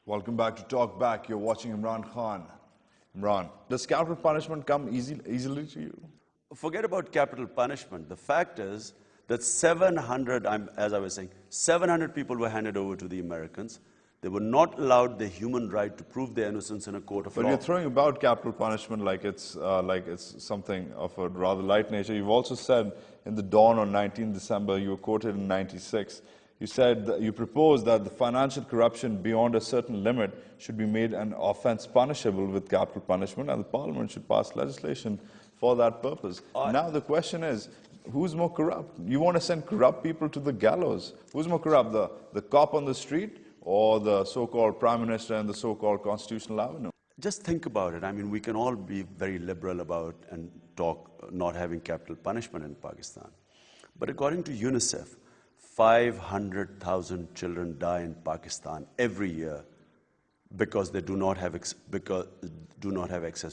Welcome back to TalkBack. You're watching Imran Khan. Imran, does capital punishment come easily to you? Forget about capital punishment. The fact is that 700, as I was saying, 700 people were handed over to the Americans. They were not allowed the human right to prove their innocence in a court of law. But you're throwing about capital punishment like it's something of a rather light nature. You've also said in the Dawn on 19 December, you were quoted in 96, you said that you proposed that the financial corruption beyond a certain limit should be made an offence punishable with capital punishment, and the Parliament should pass legislation for that purpose. Now the question is, who's more corrupt? You want to send corrupt people to the gallows. Who's more corrupt, the cop on the street or the so-called Prime Minister and the so-called Constitutional Avenue? Just think about it. I mean, we can all be very liberal about and talk not having capital punishment in Pakistan. But according to UNICEF, 500,000 children die in Pakistan every year because they do not have access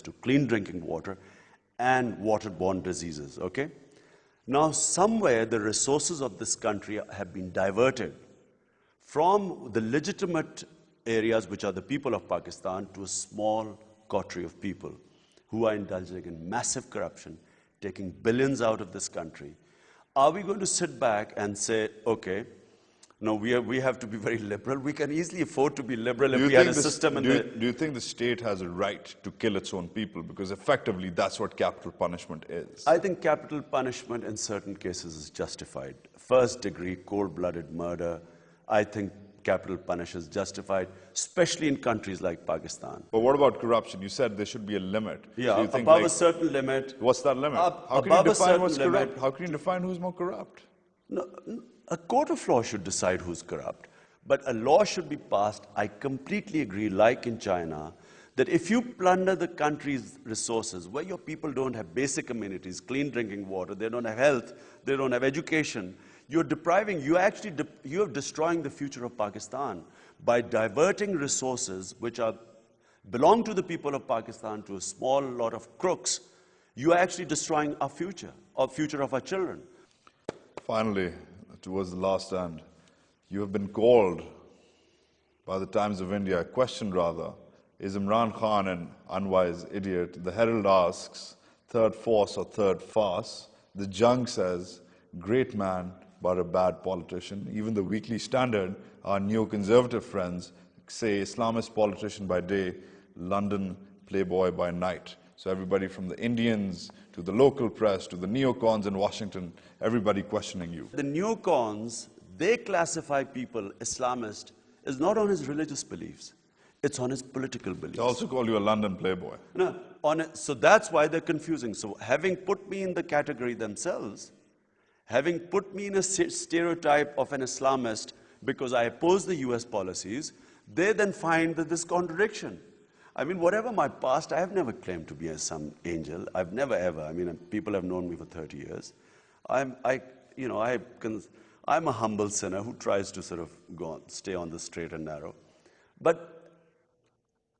to clean drinking water and waterborne diseases, okay? Now, somewhere the resources of this country have been diverted from the legitimate areas, which are the people of Pakistan, to a small coterie of people who are indulging in massive corruption, taking billions out of this country. Are we going to sit back and say, okay, no, we have to be very liberal? We can easily afford to be liberal if we had a system. Do you think the state has a right to kill its own people? Because effectively, that's what capital punishment is. I think capital punishment in certain cases is justified. First degree, cold-blooded murder, I think capital punishment is justified, especially in countries like Pakistan. But what about corruption? You said there should be a limit. Yeah, so you think above a certain limit. What's that limit? How can you define what's corrupt? How can you define who's more corrupt? No, a court of law should decide who's corrupt. But a law should be passed, I completely agree, like in China, that if you plunder the country's resources, where your people don't have basic amenities, clean drinking water, they don't have health, they don't have education, you're depriving, you are destroying the future of Pakistan by diverting resources which belong to the people of Pakistan to a small lot of crooks. You are actually destroying our future of our children. Finally, towards the last end, you have been called by the Times of India, questioned rather, is Imran Khan an unwise idiot? The Herald asks, third force or third farce? The Jung says, great man, but a bad politician. Even the Weekly Standard, our neoconservative friends, say Islamist politician by day, London playboy by night. So everybody from the Indians to the local press to the neocons in Washington, everybody questioning you. The neocons, they classify people, Islamist, is not on his religious beliefs. It's on his political beliefs. They also call you a London playboy. No, so that's why they're confusing. So having put me in the category themselves, having put me in a stereotype of an Islamist because I oppose the US policies, they then find that this contradiction. I mean, whatever my past, I have never claimed to be some angel. I've never ever. I mean, people have known me for 30 years. I'm a humble sinner who tries to sort of stay on the straight and narrow. But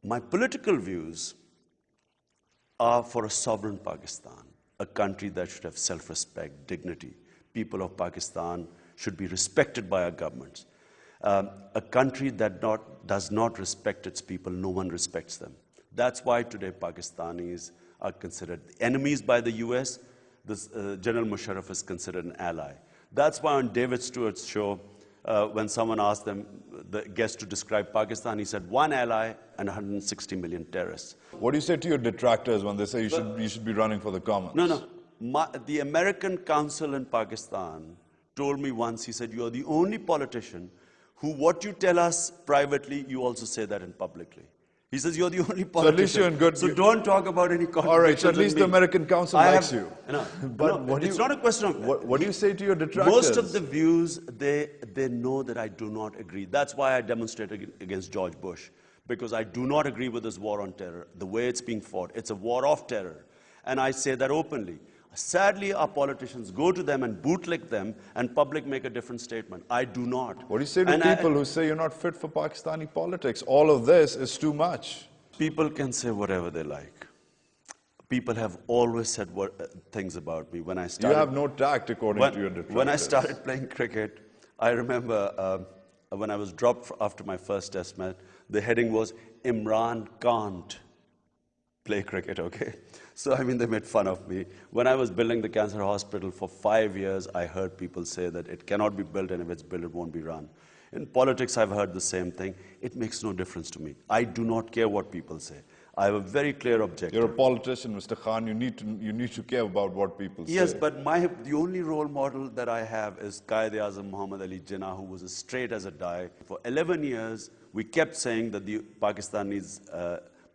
my political views are for a sovereign Pakistan, a country that should have self-respect, dignity. People of Pakistan should be respected by our governments. A country that does not respect its people, no one respects them. That's why today Pakistanis are considered enemies by the US. General Musharraf is considered an ally. That's why on David Stewart's show, when someone asked the guest to describe Pakistan, he said, one ally and 160 million terrorists. What do you say to your detractors when they say you should be running for the Commons? No. The American consul in Pakistan told me once, he said, you are the only politician who what you tell us privately, you also say that in publicly. He says, you're the only politician. So at least you're in good... So don't talk about any contradictions. All right, so at least the American council likes you. It's not a question of... What do you say to your detractors? Most of the views, they know that I do not agree. That's why I demonstrated against George Bush. Because I do not agree with this war on terror, the way it's being fought. It's a war of terror. And I say that openly. Sadly, our politicians go to them and bootlick them, and public make a different statement. I do not. What do you say to people who say you're not fit for Pakistani politics? All of this is too much. People can say whatever they like. People have always said things about me. When I started, you have no tact according to your detractors. When I started playing cricket, I remember when I was dropped after my first test match, the heading was, Imran can't play cricket, okay? So, I mean, they made fun of me. When I was building the cancer hospital for 5 years, I heard people say that it cannot be built, and if it's built, it won't be run. In politics, I've heard the same thing. It makes no difference to me. I do not care what people say. I have a very clear objective. You're a politician, Mr. Khan. You need to care about what people say. Yes, but the only role model that I have is Qaid-e-Azam Muhammad Ali Jinnah, who was as straight as a die. For 11 years, we kept saying that the Pakistani's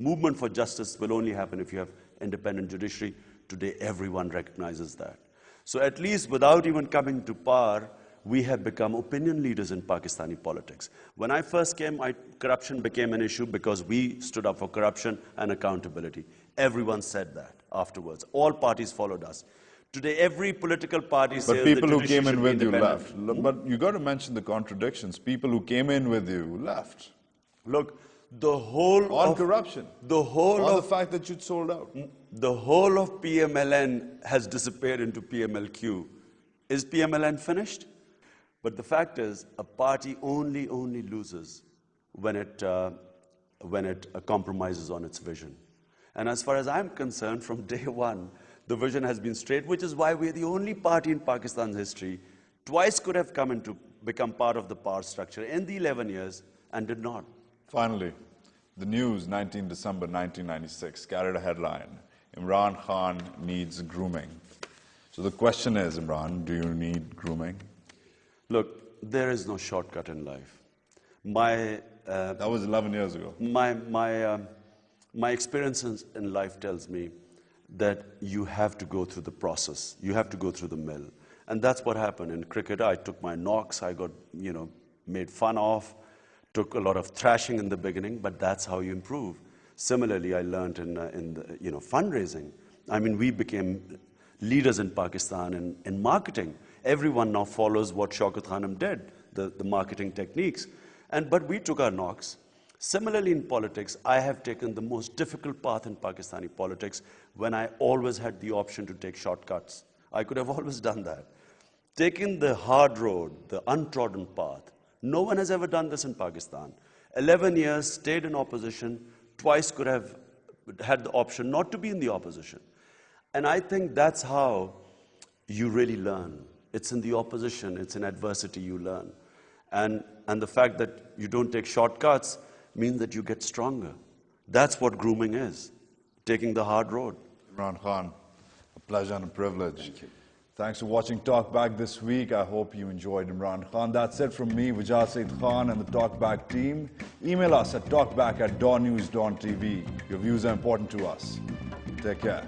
movement for justice will only happen if you have independent judiciary. Today, everyone recognizes that. So at least without even coming to power, we have become opinion leaders in Pakistani politics. When I first came, corruption became an issue because we stood up for corruption and accountability. Everyone said that afterwards. All parties followed us. Today, every political party says but people who came in with you left. Hmm? But you got to mention the contradictions. People who came in with you left. Look, the whole on of corruption, the whole on of the fact that you'd sold out, the whole of PMLN has disappeared into PMLQ. Is PMLN finished? But the fact is, a party only loses when it compromises on its vision. And as far as I'm concerned, from day one, the vision has been straight, which is why we're the only party in Pakistan's history twice could have come into become part of the power structure in the 11 years and did not. Finally, the news, 19 December 1996, carried a headline, Imran Khan needs grooming. So the question is, Imran, do you need grooming? Look, there is no shortcut in life. That was 11 years ago. My experience in life tells me that you have to go through the process. You have to go through the mill. And that's what happened in cricket. I took my knocks. I got, made fun of. Took a lot of thrashing in the beginning, but that's how you improve. Similarly, I learned in fundraising. I mean, we became leaders in Pakistan in marketing. Everyone now follows what Shaukat Khanum did, the marketing techniques. But we took our knocks. Similarly, in politics, I have taken the most difficult path in Pakistani politics when I always had the option to take shortcuts. I could have always done that. Taking the hard road, the untrodden path. No one has ever done this in Pakistan. 11 years, stayed in opposition, twice could have had the option not to be in the opposition. And I think that's how you really learn. It's in the opposition, it's in adversity you learn. And the fact that you don't take shortcuts means that you get stronger. That's what grooming is, taking the hard road. Imran Khan, a pleasure and a privilege. Thank you. Thanks for watching TalkBack this week. I hope you enjoyed Imran Khan. That's it from me, Wajahat Khan, and the TalkBack team. Email us at talkback@dawnnews.tv. Your views are important to us. Take care.